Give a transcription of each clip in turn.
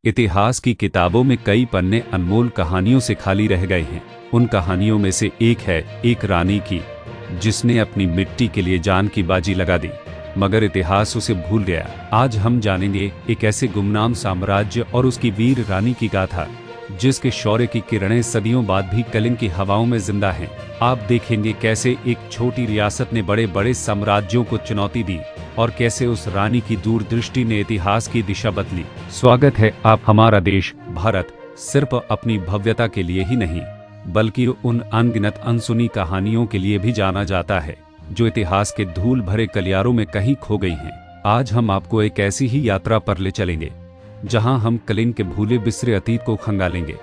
इतिहास की किताबों में कई पन्ने अनमोल कहानियों से खाली रह गए हैं। उन कहानियों में से एक है एक रानी की, जिसने अपनी मिट्टी के लिए जान की बाजी लगा दी, मगर इतिहास उसे भूल गया। आज हम जानेंगे एक ऐसे गुमनाम साम्राज्य और उसकी वीर रानी की गाथा, जिसके शौर्य की किरणें सदियों बाद भी कलिंग की हवाओं में जिंदा हैं। आप देखेंगे कैसे एक छोटी रियासत ने बड़े बड़े साम्राज्यों को चुनौती दी और कैसे उस रानी की दूरदृष्टि ने इतिहास की दिशा बदली। स्वागत है आप। हमारा देश भारत सिर्फ अपनी भव्यता के लिए ही नहीं, बल्कि उन अनगिनत अनसुनी कहानियों के लिए भी जाना जाता है, जो इतिहास के धूल भरे गलियारों में कहीं खो गई हैं। आज हम आपको एक ऐसी ही यात्रा पर ले चलेंगे, जहां हम कलिंग के भूले बिसरे अतीत को खंगालेंगे,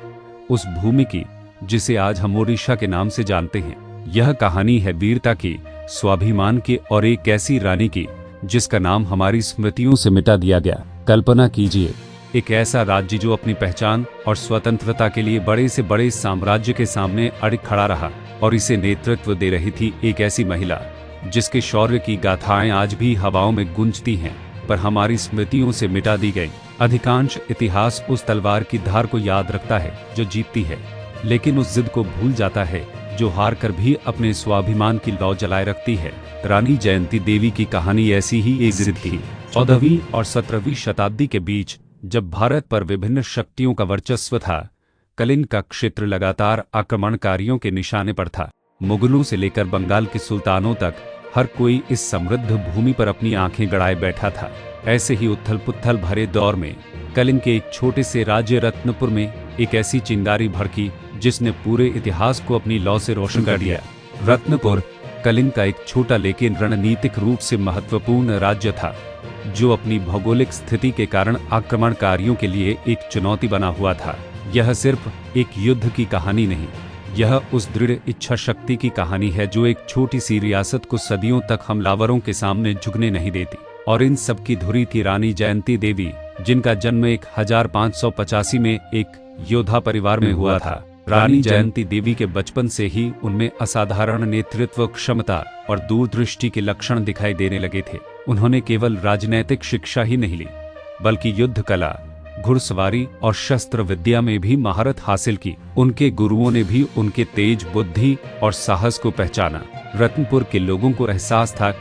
उस भूमि की जिसे आज हम ओडिशा के नाम से जानते हैं। यह कहानी है वीरता की, स्वाभिमान की और एक ऐसी रानी की जिसका नाम हमारी स्मृतियों से मिटा दिया गया। कल्पना कीजिए, एक ऐसा राज्य जो अपनी पहचान और स्वतंत्रता के लिए बड़े से बड़े साम्राज्य के सामने अड़िग खड़ा रहा, और इसे नेतृत्व दे रही थी एक ऐसी महिला जिसके शौर्य की गाथाएं आज भी हवाओं में गूंजती हैं, पर हमारी स्मृतियों से मिटा दी गई। अधिकांश इतिहास उस तलवार की धार को याद रखता है जो जीतती है, लेकिन उस जिद को भूल जाता है जो हार कर भी अपने स्वाभिमान की लौ जलाए रखती है। रानी जयंती देवी की कहानी ऐसी ही एक जिद थी। 14वीं और 17वीं शताब्दी के बीच, जब भारत पर विभिन्न शक्तियों का वर्चस्व था, कलिंग का क्षेत्र लगातार आक्रमणकारियों के निशाने पर था। मुगलों से लेकर बंगाल के सुल्तानों तक हर कोई इस समृद्ध भूमि पर अपनी आंखें गड़ाए बैठा था। ऐसे ही उथल पुथल भरे दौर में कलिंग के एक छोटे से राज्य रत्नपुर में एक ऐसी चिंगारी भड़की जिसने पूरे इतिहास को अपनी लौ से रोशन कर दिया। रत्नपुर कलिंग का एक छोटा लेकिन रणनीतिक रूप से महत्वपूर्ण राज्य था, जो अपनी भौगोलिक स्थिति के कारण आक्रमणकारियों के लिए एक चुनौती बना हुआ था। यह सिर्फ एक युद्ध की कहानी नहीं, यह उस दृढ़ इच्छा शक्ति की कहानी है जो एक छोटी सी रियासत को सदियों तक हमलावरों के सामने झुकने नहीं देती। और इन सब की धुरी थी रानी जयंती देवी, जिनका जन्म 1585 में एक योद्धा परिवार में हुआ था। रानी जयंती देवी के बचपन से ही उनमें असाधारण नेतृत्व क्षमता और दूरदृष्टि के लक्षण दिखाई देने लगे थे। उन्होंने केवल राजनैतिक शिक्षा ही नहीं ली, बल्कि युद्ध कला, घुड़सवारी और शस्त्र विद्या में भी महारत हासिल की। उनके गुरुओं ने भी उनके तेज बुद्धि और साहस को पहचाना। रत्नपुर के लोगों को एहसास था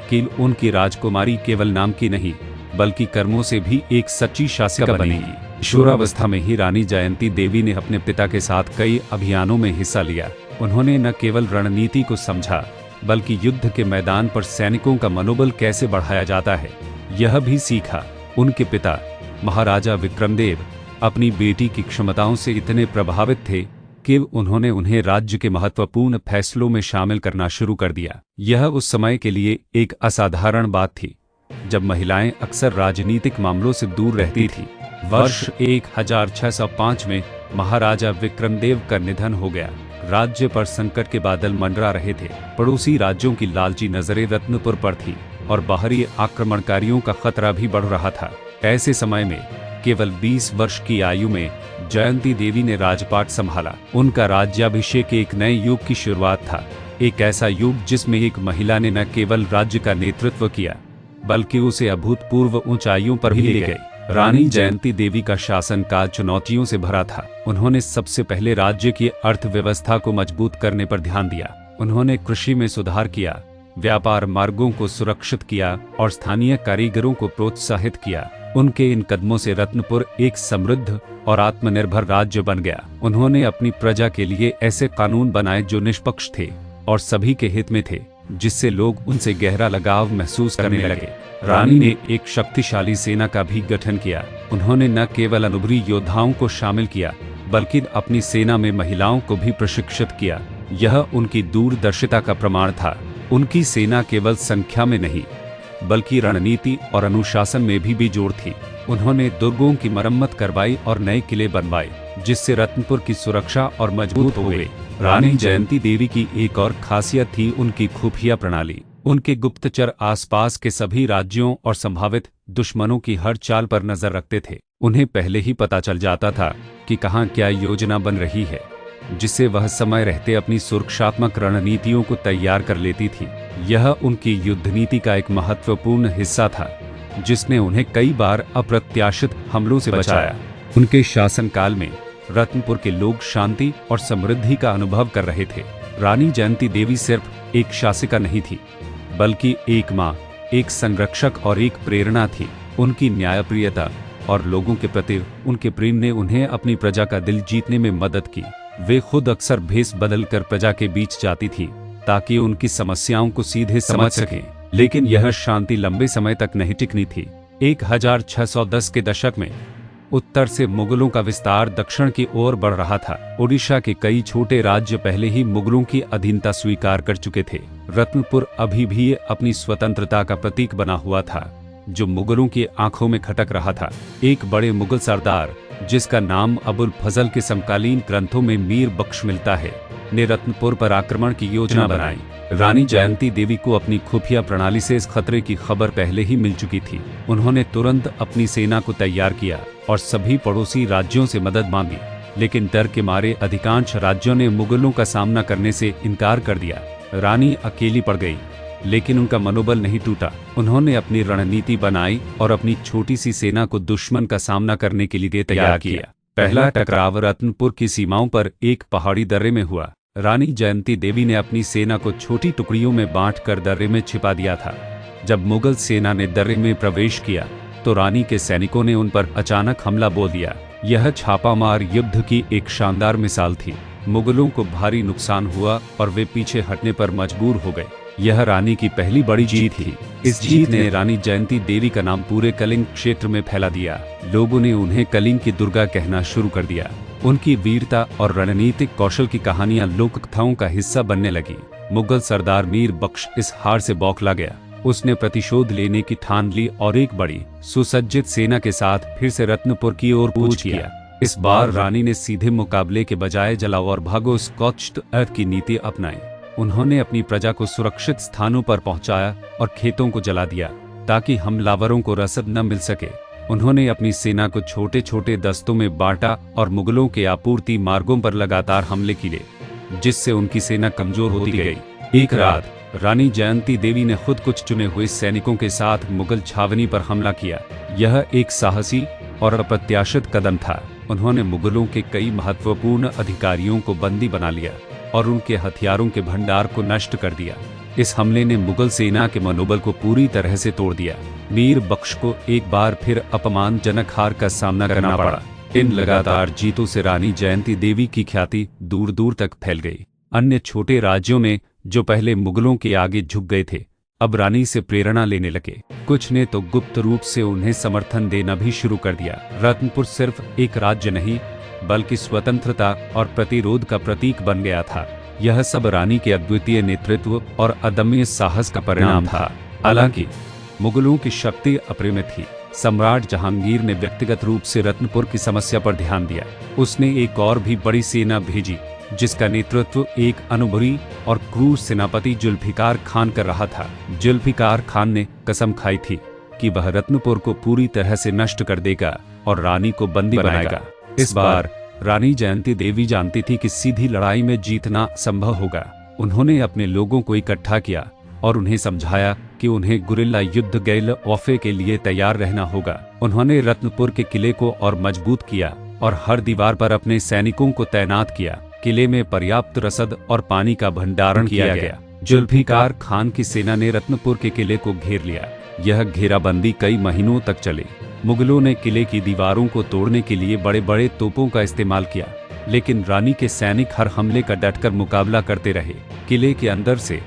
कि उनकी राजकुमारी केवल नाम की नहीं, बल्कि कर्मों से भी एक सच्ची शासिका बनेगी। किशोरावस्था में ही रानी जयंती देवी ने अपने पिता के साथ कई अभियानों में हिस्सा लिया। उन्होंने न केवल रणनीति को समझा, बल्कि युद्ध के मैदान पर सैनिकों का मनोबल कैसे बढ़ाया जाता है, यह भी सीखा। उनके पिता महाराजा विक्रमदेव अपनी बेटी की क्षमताओं से इतने प्रभावित थे कि उन्होंने उन्हें राज्य के महत्वपूर्ण फैसलों में शामिल करना शुरू कर दिया। यह उस समय के लिए एक असाधारण बात थी, जब महिलाएं अक्सर राजनीतिक मामलों से दूर रहती थी। वर्ष 1605 में महाराजा विक्रमदेव का निधन हो गया। राज्य पर संकट के बादल मंडरा रहे थे। पड़ोसी राज्यों की लालची नजरें रत्नपुर पर थी और बाहरी आक्रमणकारियों का खतरा भी बढ़ रहा था। ऐसे समय में केवल 20 वर्ष की आयु में जयंती देवी ने राजपाट संभाला। उनका राज्याभिषेक एक नए युग की शुरुआत था, एक ऐसा युग जिसमें एक महिला ने न केवल राज्य का नेतृत्व किया, बल्कि उसे अभूतपूर्व ऊंचाइयों पर भी ले गई। रानी जयंती देवी का शासनकाल चुनौतियों से भरा था। उन्होंने सबसे पहले राज्य की अर्थव्यवस्था को मजबूत करने पर ध्यान दिया। उन्होंने कृषि में सुधार किया, व्यापार मार्गों को सुरक्षित किया और स्थानीय कारीगरों को प्रोत्साहित किया। उनके इन कदमों से रत्नपुर एक समृद्ध और आत्मनिर्भर राज्य बन गया। उन्होंने अपनी प्रजा के लिए ऐसे कानून बनाए जो निष्पक्ष थे और सभी के हित में थे, जिससे लोग उनसे गहरा लगाव महसूस करने लगे। रानी ने एक शक्तिशाली सेना का भी गठन किया। उन्होंने न केवल अनुभवी योद्धाओं को शामिल किया, बल्कि अपनी सेना में महिलाओं को भी प्रशिक्षित किया। यह उनकी दूरदर्शिता का प्रमाण था। उनकी सेना केवल संख्या में नहीं, बल्कि रणनीति और अनुशासन में भी बेजोड़ थी। उन्होंने दुर्गों की मरम्मत करवाई और नए किले बनवाए, जिससे रत्नपुर की सुरक्षा और मजबूत हो गई। रानी जयंती देवी की एक और खासियत थी उनकी खुफिया प्रणाली। उनके गुप्तचर आसपास के सभी राज्यों और संभावित दुश्मनों की हर चाल पर नजर रखते थे। उन्हें पहले ही पता चल जाता था कि कहाँ क्या योजना बन रही है, जिससे वह समय रहते अपनी सुरक्षात्मक रणनीतियों को तैयार कर लेती थी। यह उनकी युद्ध नीति का एक महत्वपूर्ण हिस्सा था, जिसने उन्हें कई बार अप्रत्याशित हमलों से बचाया। उनके शासनकाल में रत्नपुर के लोग शांति और समृद्धि का अनुभव कर रहे थे। रानी जयंती देवी सिर्फ एक शासिका नहीं थी, बल्कि एक माँ, एक संरक्षक और एक प्रेरणा थी। उनकी न्यायप्रियता और लोगों के प्रति उनके प्रेम ने उन्हें अपनी प्रजा का दिल जीतने में मदद की। वे खुद अक्सर भेष बदलकर प्रजा के बीच जाती थी ताकि उनकी समस्याओं को सीधे समझ सकें। लेकिन यह शांति लंबे समय तक नहीं टिकनी थी। 1610 के दशक में उत्तर से मुगलों का विस्तार दक्षिण की ओर बढ़ रहा था। ओडिशा के कई छोटे राज्य पहले ही मुगलों की अधीनता स्वीकार कर चुके थे। रत्नपुर अभी भी अपनी स्वतंत्रता का प्रतीक बना हुआ था, जो मुगलों की आंखों में खटक रहा था। एक बड़े मुगल सरदार, जिसका नाम अबुल फजल के समकालीन ग्रंथों में मीर बख्श मिलता है, ने रत्नपुर पर आक्रमण की योजना बनाई। रानी जयंती देवी को अपनी खुफिया प्रणाली से इस खतरे की खबर पहले ही मिल चुकी थी। उन्होंने तुरंत अपनी सेना को तैयार किया और सभी पड़ोसी राज्यों से मदद मांगी, लेकिन डर के मारे अधिकांश राज्यों ने मुगलों का सामना करने से इनकार कर दिया। रानी अकेली पड़ गई, लेकिन उनका मनोबल नहीं टूटा। उन्होंने अपनी रणनीति बनाई और अपनी छोटी सी सेना को दुश्मन का सामना करने के लिए तैयार किया। पहला टकराव रत्नपुर की सीमाओं पर एक पहाड़ी दर्रे में हुआ। रानी जयंती देवी ने अपनी सेना को छोटी टुकड़ियों में बांटकर दर्रे में छिपा दिया था। जब मुगल सेना ने दर्रे में प्रवेश किया तो रानी के सैनिकों ने उन पर अचानक हमला बोल दिया। यह छापामार युद्ध की एक शानदार मिसाल थी। मुगलों को भारी नुकसान हुआ और वे पीछे हटने पर मजबूर हो गए। यह रानी की पहली बड़ी जीत थी। इस जीत ने रानी जयंती देवी का नाम पूरे कलिंग क्षेत्र में फैला दिया। लोगों ने उन्हें कलिंग की दुर्गा कहना शुरू कर दिया। उनकी वीरता और रणनीतिक कौशल की कहानियां लोक कथाओं का हिस्सा बनने लगी। मुगल सरदार मीर बख्श इस हार से बौखला गया। उसने प्रतिशोध लेने की ठान ली और एक बड़ी सुसज्जित सेना के साथ फिर से रत्नपुर की ओर कूच किया। इस बार रानी ने सीधे मुकाबले के बजाय जलाओ और भागो स्कॉच्ड अर्थ की नीति अपनाई। उन्होंने अपनी प्रजा को सुरक्षित स्थानों पर पहुंचाया और खेतों को जला दिया ताकि हमलावरों को रसद न मिल सके। उन्होंने अपनी सेना को छोटे छोटे दस्तों में बांटा और मुगलों के आपूर्ति मार्गों पर लगातार हमले किए, जिससे उनकी सेना कमजोर होती गई। एक रात रानी जयंती देवी ने खुद कुछ चुने हुए सैनिकों के साथ मुगल छावनी पर हमला किया। यह एक साहसी और अप्रत्याशित कदम था। उन्होंने मुगलों के कई महत्वपूर्ण अधिकारियों को बंदी बना लिया और उनके हथियारों के भंडार को नष्ट कर दिया। इस हमले ने मुगल सेना के मनोबल को पूरी तरह से तोड़ दिया। मीर बख्श को एक बार फिर अपमानजनक हार का सामना करना पड़ा। इन लगातार जीतों से रानी जयंती देवी की ख्याति दूर दूर तक फैल गई। अन्य छोटे राज्यों में जो पहले मुगलों के आगे झुक गए थे, अब रानी से प्रेरणा लेने लगे। कुछ ने तो गुप्त रूप से उन्हें समर्थन देना भी शुरू कर दिया। रत्नपुर सिर्फ एक राज्य नहीं, बल्कि स्वतंत्रता और प्रतिरोध का प्रतीक बन गया था। यह सब रानी के अद्वितीय नेतृत्व और अदम्य साहस का परिणाम था। हालांकि मुगलों की शक्ति अपरिमित थी। सम्राट जहांगीर ने व्यक्तिगत रूप से रत्नपुर की समस्या पर ध्यान दिया। उसने एक और भी बड़ी सेना भेजी, जिसका नेतृत्व एक अनुभवी और क्रूर सेनापति जुल्फिकार खान कर रहा था। जुल्फिकार खान ने कसम खाई थी कि वह रत्नपुर को पूरी तरह से नष्ट कर देगा और रानी को बंदी बनाएगा। इस बार रानी जयंती देवी जानती थी कि सीधी लड़ाई में जीतना संभव होगा। उन्होंने अपने लोगों को इकट्ठा किया और उन्हें समझाया कि उन्हें गुरिल्ला युद्ध गैल ऑफे के लिए तैयार रहना होगा। उन्होंने रत्नपुर के किले को और मजबूत किया और हर दीवार पर अपने सैनिकों को तैनात किया। किले में पर्याप्त रसद और पानी का भंडारण किया गया। जुल्फिकार खान की सेना ने रत्नपुर के किले को घेर लिया। यह घेराबंदी कई महीनों तक चली। मुगलों ने किले की दीवारों को तोड़ने के लिए बड़े बड़े तोपों का इस्तेमाल किया, लेकिन रानी के सैनिक हर हमले का डटकर मुकाबला करते रहे। किले के अंदर से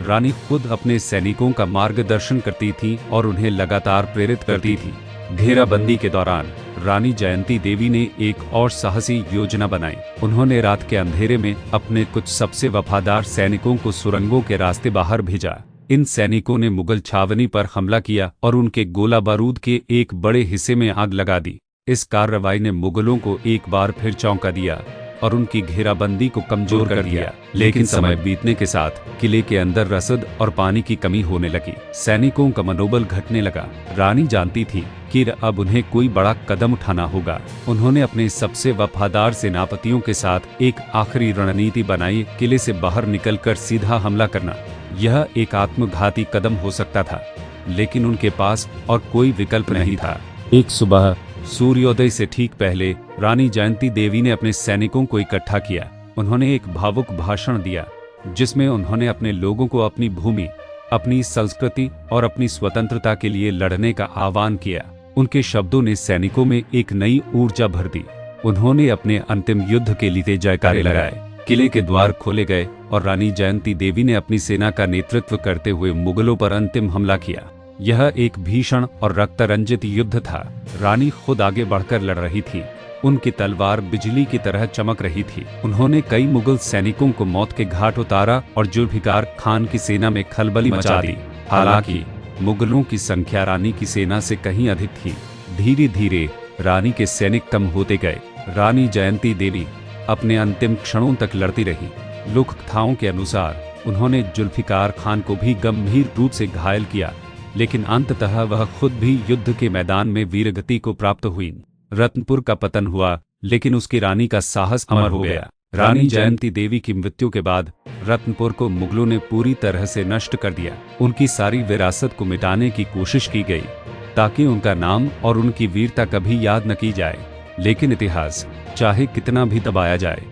रानी खुद अपने सैनिकों का मार्गदर्शन करती थी और उन्हें लगातार प्रेरित करती थी। घेराबंदी के दौरान रानी जयंती देवी ने एक और साहसी योजना बनाई। उन्होंने रात के अंधेरे में अपने कुछ सबसे वफादार सैनिकों को सुरंगों के रास्ते बाहर भेजा। इन सैनिकों ने मुगल छावनी पर हमला किया और उनके गोला बारूद के एक बड़े हिस्से में आग लगा दी। इस कार्रवाई ने मुगलों को एक बार फिर चौंका दिया और उनकी घेराबंदी को कमजोर कर दिया। लेकिन समय बीतने के साथ किले के अंदर रसद और पानी की कमी होने लगी। सैनिकों का मनोबल घटने लगा। रानी जानती थी कि अब उन्हें कोई बड़ा कदम उठाना होगा। उन्होंने अपने सबसे वफादार सेनापतियों के साथ एक आखिरी रणनीति बनाई, किले से बाहर निकलकर सीधा हमला करना। यह एक आत्मघाती कदम हो सकता था, लेकिन उनके पास और कोई विकल्प नहीं था। एक सुबह सूर्योदय से ठीक पहले रानी जयंती देवी ने अपने सैनिकों को इकट्ठा किया। उन्होंने एक भावुक भाषण दिया जिसमें उन्होंने अपने लोगों को अपनी भूमि, अपनी संस्कृति और अपनी स्वतंत्रता के लिए लड़ने का आह्वान किया। उनके शब्दों ने सैनिकों में एक नई ऊर्जा भर दी। उन्होंने अपने अंतिम युद्ध के लिए जयकारे लगाए। किले के द्वार खोले गए और रानी जयंती देवी ने अपनी सेना का नेतृत्व करते हुए मुगलों पर अंतिम हमला किया। यह एक भीषण और रक्तरंजित युद्ध था। रानी खुद आगे बढ़कर लड़ रही थी। उनकी तलवार बिजली की तरह चमक रही थी। उन्होंने कई मुगल सैनिकों को मौत के घाट उतारा और जुल्फिकार खान की सेना में खलबली मचा दी। हालांकि मुगलों की संख्या रानी की सेना से कहीं अधिक थी। धीरे धीरे रानी के सैनिक कम होते गए। रानी जयंती देवी अपने अंतिम क्षणों तक लड़ती रही। लोक कथाओं के अनुसार उन्होंने जुल्फिकार खान को भी गंभीर रूप से घायल किया, लेकिन अंततः वह खुद भी युद्ध के मैदान में वीरगति को प्राप्त हुई। रत्नपुर का पतन हुआ, लेकिन उसकी रानी का साहस अमर हो गया। रानी जयंती देवी की मृत्यु के बाद रत्नपुर को मुगलों ने पूरी तरह से नष्ट कर दिया। उनकी सारी विरासत को मिटाने की कोशिश की गई ताकि उनका नाम और उनकी वीरता कभी याद न की जाए। लेकिन इतिहास चाहे कितना भी दबाया जाए,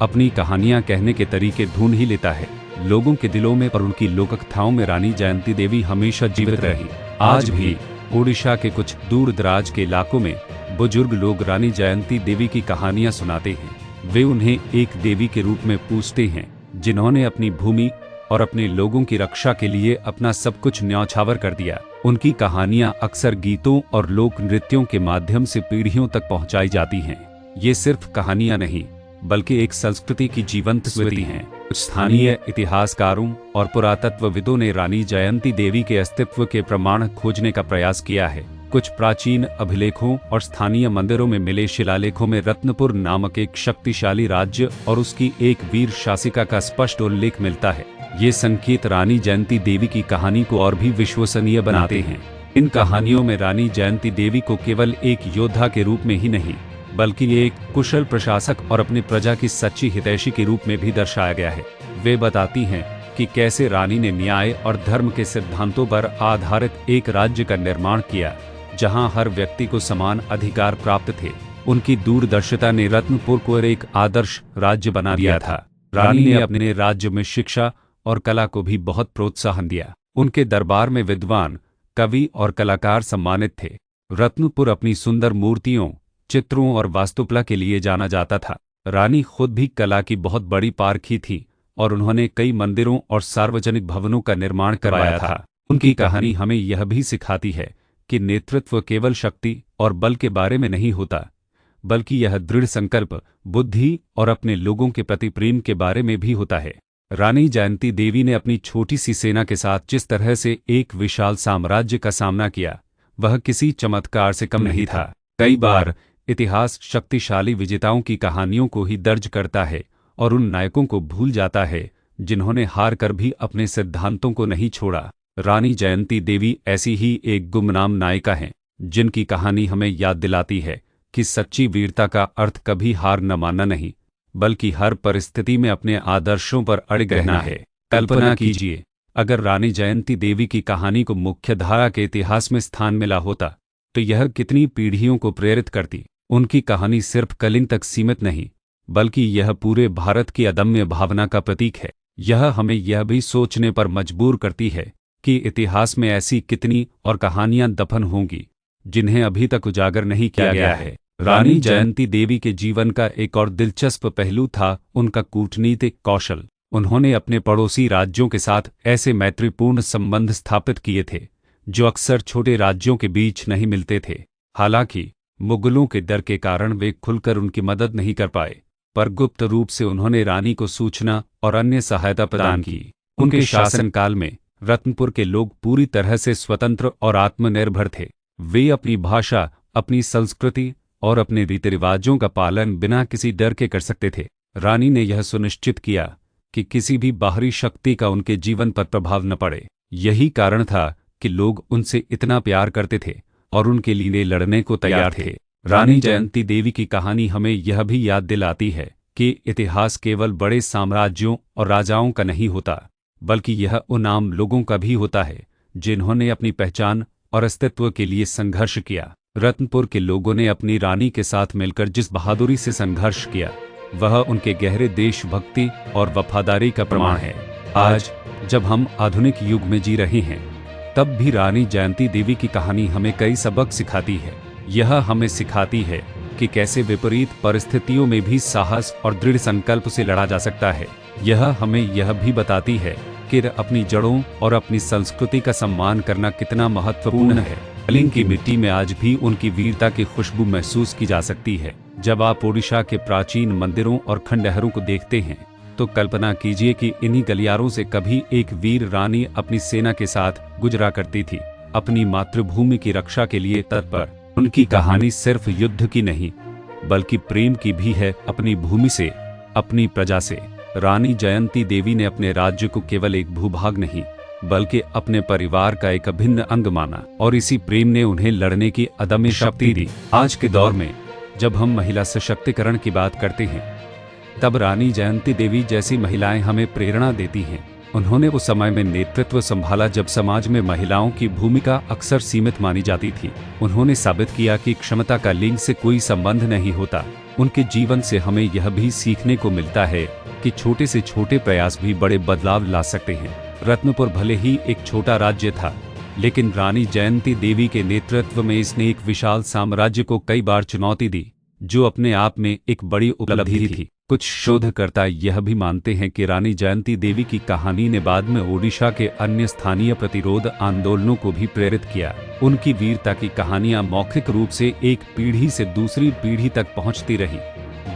अपनी कहानियां कहने के तरीके ढूंढ ही लेता है। लोगों के दिलों में और उनकी लोककथाओं में रानी जयंती देवी हमेशा जीवित रही। आज भी ओडिशा के कुछ दूर दराज के इलाकों में बुजुर्ग लोग रानी जयंती देवी की कहानियां सुनाते हैं। वे उन्हें एक देवी के रूप में पूजते हैं जिन्होंने अपनी भूमि और अपने लोगों की रक्षा के लिए अपना सब कुछ न्यौछावर कर दिया। उनकी कहानियां अक्सर गीतों और लोक नृत्यों के माध्यम से पीढ़ियों तक पहुंचाई जाती हैं। ये सिर्फ कहानियां नहीं, बल्कि एक संस्कृति की जीवंत स्मृति हैं। स्थानीय इतिहासकारों और पुरातत्वविदों ने रानी जयंती देवी के अस्तित्व के प्रमाण खोजने का प्रयास किया है। कुछ प्राचीन अभिलेखों और स्थानीय मंदिरों में मिले शिलालेखों में रत्नपुर नामक एक शक्तिशाली राज्य और उसकी एक वीर शासिका का स्पष्ट उल्लेख मिलता है। ये संकेत रानी जयंती देवी की कहानी को और भी विश्वसनीय बनाते हैं। इन कहानियों में रानी जयंती देवी को केवल एक योद्धा के रूप में ही नहीं, बल्कि एक कुशल प्रशासक और अपनी प्रजा की सच्ची हितैषी के रूप में भी दर्शाया गया है। वे बताती हैं कि कैसे रानी ने न्याय और धर्म के सिद्धांतों पर आधारित एक राज्य का निर्माण किया, जहां हर व्यक्ति को समान अधिकार प्राप्त थे। उनकी दूरदर्शिता ने रत्नपुर को एक आदर्श राज्य बना दिया था। रानी ने अपने राज्य में शिक्षा और कला को भी बहुत प्रोत्साहन दिया। उनके दरबार में विद्वान, कवि और कलाकार सम्मानित थे। रत्नपुर अपनी सुंदर मूर्तियों, चित्रों और वास्तुकला के लिए जाना जाता था। रानी खुद भी कला की बहुत बड़ी पारखी थी और उन्होंने कई मंदिरों और सार्वजनिक भवनों का निर्माण करवाया था। उनकी कहानी हमें यह भी सिखाती है कि नेतृत्व केवल शक्ति और बल के बारे में नहीं होता, बल्कि यह दृढ़ संकल्प, बुद्धि और अपने लोगों के प्रति प्रेम के बारे में भी होता है। रानी जयंती देवी ने अपनी छोटी सी सेना के साथ जिस तरह से एक विशाल साम्राज्य का सामना किया, वह किसी चमत्कार से कम नहीं था। कई बार इतिहास शक्तिशाली विजेताओं की कहानियों को ही दर्ज करता है और उन नायकों को भूल जाता है जिन्होंने हार कर भी अपने सिद्धांतों को नहीं छोड़ा। रानी जयंती देवी ऐसी ही एक गुमनाम नायिका हैं, जिनकी कहानी हमें याद दिलाती है कि सच्ची वीरता का अर्थ कभी हार न मानना नहीं, बल्कि हर परिस्थिति में अपने आदर्शों पर अड़िग रहना है। कल्पना कीजिए, अगर रानी जयंती देवी की कहानी को मुख्यधारा के इतिहास में स्थान मिला होता तो यह कितनी पीढ़ियों को प्रेरित करती। उनकी कहानी सिर्फ कलिंग तक सीमित नहीं, बल्कि यह पूरे भारत की अदम्य भावना का प्रतीक है। यह हमें यह भी सोचने पर मजबूर करती है कि इतिहास में ऐसी कितनी और कहानियां दफन होंगी जिन्हें अभी तक उजागर नहीं किया गया है। रानी जयंती देवी के जीवन का एक और दिलचस्प पहलू था उनका कूटनीतिक कौशल। उन्होंने अपने पड़ोसी राज्यों के साथ ऐसे मैत्रीपूर्ण संबंध स्थापित किए थे जो अक्सर छोटे राज्यों के बीच नहीं मिलते थे। हालांकि मुगलों के डर के कारण वे खुलकर उनकी मदद नहीं कर पाए, पर गुप्त रूप से उन्होंने रानी को सूचना और अन्य सहायता प्रदान की। उनके शासनकाल में रत्नपुर के लोग पूरी तरह से स्वतंत्र और आत्मनिर्भर थे। वे अपनी भाषा, अपनी संस्कृति और अपने रीति रिवाजों का पालन बिना किसी डर के कर सकते थे। रानी ने यह सुनिश्चित किया कि किसी भी बाहरी शक्ति का उनके जीवन पर प्रभाव न पड़े। यही कारण था कि लोग उनसे इतना प्यार करते थे और उनके लिए लड़ने को तैयार थे। रानी जयंती देवी की कहानी हमें यह भी याद दिलाती है कि इतिहास केवल बड़े साम्राज्यों और राजाओं का नहीं होता, बल्कि यह उन आम लोगों का भी होता है जिन्होंने अपनी पहचान और अस्तित्व के लिए संघर्ष किया। रत्नपुर के लोगों ने अपनी रानी के साथ मिलकर जिस बहादुरी से संघर्ष किया, वह उनके गहरे देशभक्ति और वफादारी का प्रमाण है। आज जब हम आधुनिक युग में जी रहे हैं, तब भी रानी जयंती देवी की कहानी हमें कई सबक सिखाती है। यह हमें सिखाती है कि कैसे विपरीत परिस्थितियों में भी साहस और दृढ़ संकल्प से लड़ा जा सकता है। यह हमें यह भी बताती है कि अपनी जड़ों और अपनी संस्कृति का सम्मान करना कितना महत्वपूर्ण है। कलिंग की मिट्टी में आज भी उनकी वीरता की खुशबू महसूस की जा सकती है। जब आप ओडिशा के प्राचीन मंदिरों और खंडहरों को देखते हैं, तो कल्पना कीजिए कि इन्हीं गलियारों से कभी एक वीर रानी अपनी सेना के साथ गुजरा करती थी, अपनी मातृभूमि की रक्षा के लिए तत्पर। उनकी कहानी सिर्फ युद्ध की नहीं, बल्कि प्रेम की भी है, अपनी भूमि से, अपनी प्रजा से। रानी जयंती देवी ने अपने राज्य को केवल एक भूभाग नहीं, बल्कि अपने परिवार का एक अभिन्न अंग माना, और इसी प्रेम ने उन्हें लड़ने की अदम्य शक्ति दी। आज के दौर में जब हम महिला सशक्तिकरण की बात करते हैं, तब रानी जयंती देवी जैसी महिलाएं हमें प्रेरणा देती हैं। उन्होंने उस समय में नेतृत्व संभाला जब समाज में महिलाओं की भूमिका अक्सर सीमित मानी जाती थी। उन्होंने साबित किया कि क्षमता का लिंग से कोई संबंध नहीं होता। उनके जीवन से हमें यह भी सीखने को मिलता है कि छोटे से छोटे प्रयास भी बड़े बदलाव ला सकते हैं। रत्नपुर भले ही एक छोटा राज्य था, लेकिन रानी जयंती देवी के नेतृत्व में इसने एक विशाल साम्राज्य को कई बार चुनौती दी, जो अपने आप में एक बड़ी उपलब्धि थी। कुछ शोधकर्ता यह भी मानते हैं कि रानी जयंती देवी की कहानी ने बाद में ओडिशा के अन्य स्थानीय प्रतिरोध आंदोलनों को भी प्रेरित किया। उनकी वीरता की कहानियां मौखिक रूप से एक पीढ़ी से दूसरी पीढ़ी तक पहुंचती रही,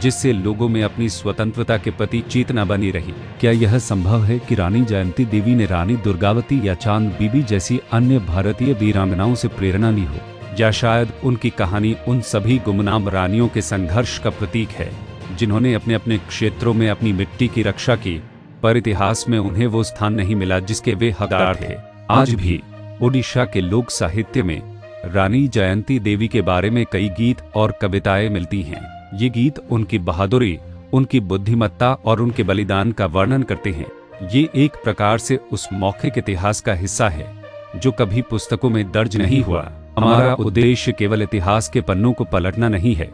जिससे लोगों में अपनी स्वतंत्रता के प्रति चेतना बनी रही। क्या यह संभव है कि रानी जयंती देवी ने रानी दुर्गावती या चांद बीबी जैसी अन्य भारतीय वीरांगनाओं से प्रेरणा ली हो? या शायद उनकी कहानी उन सभी गुमनाम रानियों के संघर्ष का प्रतीक है, जिन्होंने अपने अपने क्षेत्रों में अपनी मिट्टी की रक्षा की, पर इतिहास में उन्हें वो स्थान नहीं मिला जिसके वे हकदार थे। आज भी ओडिशा के लोक साहित्य में रानी जयंती देवी के बारे में कई गीत और कविताएं मिलती हैं। ये गीत उनकी बहादुरी, उनकी बुद्धिमत्ता और उनके बलिदान का वर्णन करते हैं। ये एक प्रकार से उस मौखिक इतिहास का हिस्सा है जो कभी पुस्तकों में दर्ज नहीं हुआ। हमारा उद्देश्य केवल इतिहास के पन्नों को पलटना नहीं है,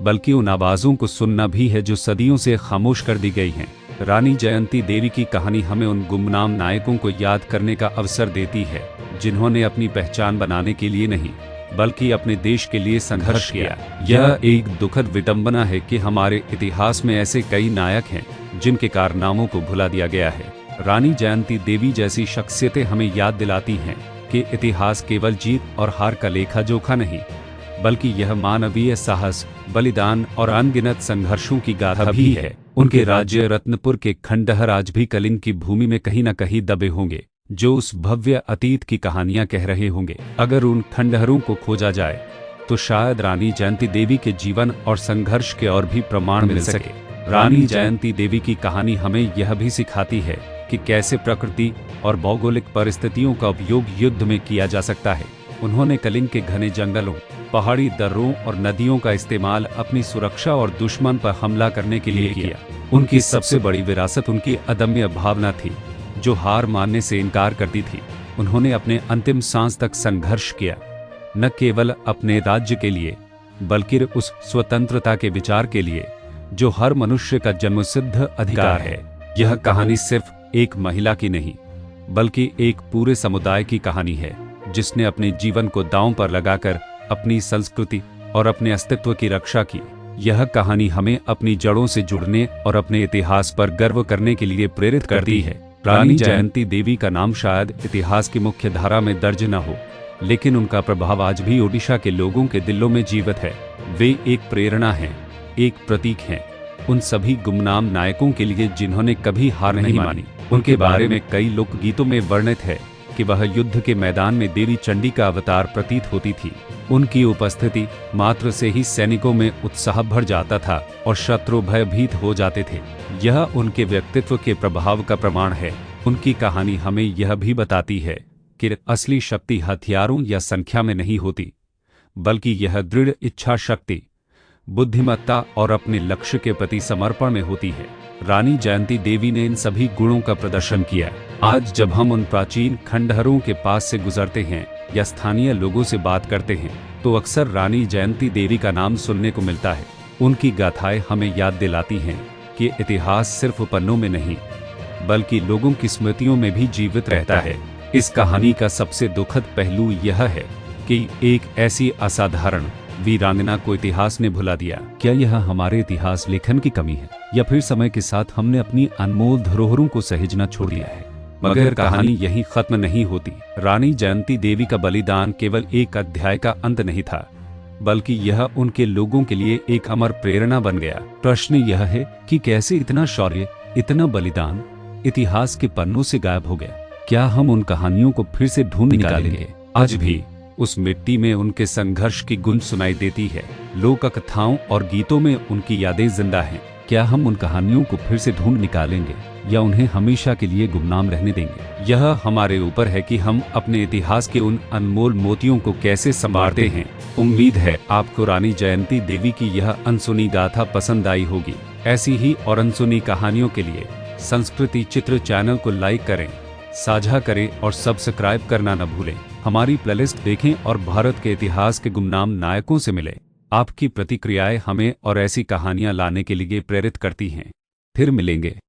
बल्कि उन आवाज़ों को सुनना भी है जो सदियों से खामोश कर दी गई हैं। रानी जयंती देवी की कहानी हमें उन गुमनाम नायकों को याद करने का अवसर देती है, जिन्होंने अपनी पहचान बनाने के लिए नहीं, बल्कि अपने देश के लिए संघर्ष किया। यह एक दुखद विडंबना है कि हमारे इतिहास में ऐसे कई नायक हैं जिनके कारनामों को भुला दिया गया है। रानी जयंती देवी जैसी शख्सियतें हमें याद दिलाती हैं कि इतिहास केवल जीत और हार का लेखा जोखा नहीं, बल्कि यह मानवीय साहस, बलिदान और अनगिनत संघर्षों की गाथा भी है। उनके राज्य रत्नपुर के खंडहर आज भी कलिंग की भूमि में कहीं न कहीं दबे होंगे, जो उस भव्य अतीत की कहानियां कह रहे होंगे। अगर उन खंडहरों को खोजा जाए, तो शायद रानी जयंती देवी के जीवन और संघर्ष के और भी प्रमाण मिल सके। रानी जयंती देवी की कहानी हमें यह भी सिखाती है कि कैसे प्रकृति और भौगोलिक परिस्थितियों का उपयोग युद्ध में किया जा सकता है। उन्होंने कलिंग के घने जंगलों, पहाड़ी दर्रों और नदियों का इस्तेमाल अपनी सुरक्षा और दुश्मन पर हमला करने के लिए किया। उनकी सबसे बड़ी विरासत उनकी अदम्य भावना थी, जो हार मानने से इनकार करती थी। उन्होंने अपने अंतिम सांस तक संघर्ष किया, न केवल अपने राज्य के लिए, बल्कि उस स्वतंत्रता के विचार के लिए जो हर मनुष्य का जन्मसिद्ध अधिकार है। यह कहानी सिर्फ एक महिला की नहीं, बल्कि एक पूरे समुदाय की कहानी है, जिसने अपने जीवन को दांव पर लगाकर अपनी संस्कृति और अपने अस्तित्व की रक्षा की। यह कहानी हमें अपनी जड़ों से जुड़ने और अपने इतिहास पर गर्व करने के लिए प्रेरित करती है। रानी जयंती देवी का नाम शायद इतिहास की मुख्य धारा में दर्ज न हो, लेकिन उनका प्रभाव आज भी ओडिशा के लोगों के दिलों में जीवित है। वे एक प्रेरणा हैं, एक प्रतीक हैं, उन सभी गुमनाम नायकों के लिए जिन्होंने कभी हार नहीं मानी। उनके बारे में कई लोकगीतों में वर्णित है कि वह युद्ध के मैदान में देवी चंडी का अवतार प्रतीत होती थी। उनकी उपस्थिति मात्र से ही सैनिकों में उत्साह भर जाता था और शत्रु भयभीत हो जाते थे। यह उनके व्यक्तित्व के प्रभाव का प्रमाण है। उनकी कहानी हमें यह भी बताती है कि असली शक्ति हथियारों या संख्या में नहीं होती, बल्कि यह दृढ़ इच्छा शक्ति, बुद्धिमत्ता और अपने लक्ष्य के प्रति समर्पण में होती है। रानी जयंती देवी ने इन सभी गुणों का प्रदर्शन किया। आज जब हम उन प्राचीन खंडहरों के पास से गुजरते हैं, या स्थानीय लोगों से बात करते हैं तो अक्सर रानी जयंती देवी का नाम सुनने को मिलता है। उनकी गाथाएं हमें याद दिलाती हैं कि इतिहास सिर्फ पन्नों में नहीं बल्कि लोगों की स्मृतियों में भी जीवित रहता है। इस कहानी का सबसे दुखद पहलू यह है कि एक ऐसी असाधारण वीरांगना को इतिहास ने भुला दिया। क्या यह हमारे इतिहास लेखन की कमी है या फिर समय के साथ हमने अपनी अनमोल धरोहरों को सहेजना छोड़ दिया है? मगर कहानी यहीं खत्म नहीं होती। रानी जयंती देवी का बलिदान केवल एक अध्याय का अंत नहीं था बल्कि यह उनके लोगों के लिए एक अमर प्रेरणा बन गया। प्रश्न यह है कि कैसे इतना शौर्य, इतना बलिदान इतिहास के पन्नों से गायब हो गया? क्या हम उन कहानियों को फिर से ढूंढ निकालेंगे? आज भी उस मिट्टी में उनके संघर्ष की गूंज सुनाई देती है। लोक कथाओं और गीतों में उनकी यादें जिंदा हैं। क्या हम उन कहानियों को फिर से ढूंढ निकालेंगे या उन्हें हमेशा के लिए गुमनाम रहने देंगे? यह हमारे ऊपर है कि हम अपने इतिहास के उन अनमोल मोतियों को कैसे संभालते हैं। उम्मीद है आपको रानी जयंती देवी की यह अनसुनी गाथा पसंद आई होगी। ऐसी ही और अनसुनी कहानियों के लिए संस्कृति चित्र चैनल को लाइक करें, साझा करें और सब्सक्राइब करना न भूलें। हमारी प्लेलिस्ट देखें और भारत के इतिहास के गुमनाम नायकों से मिलें। आपकी प्रतिक्रियाएं हमें और ऐसी कहानियां लाने के लिए प्रेरित करती हैं। फिर मिलेंगे।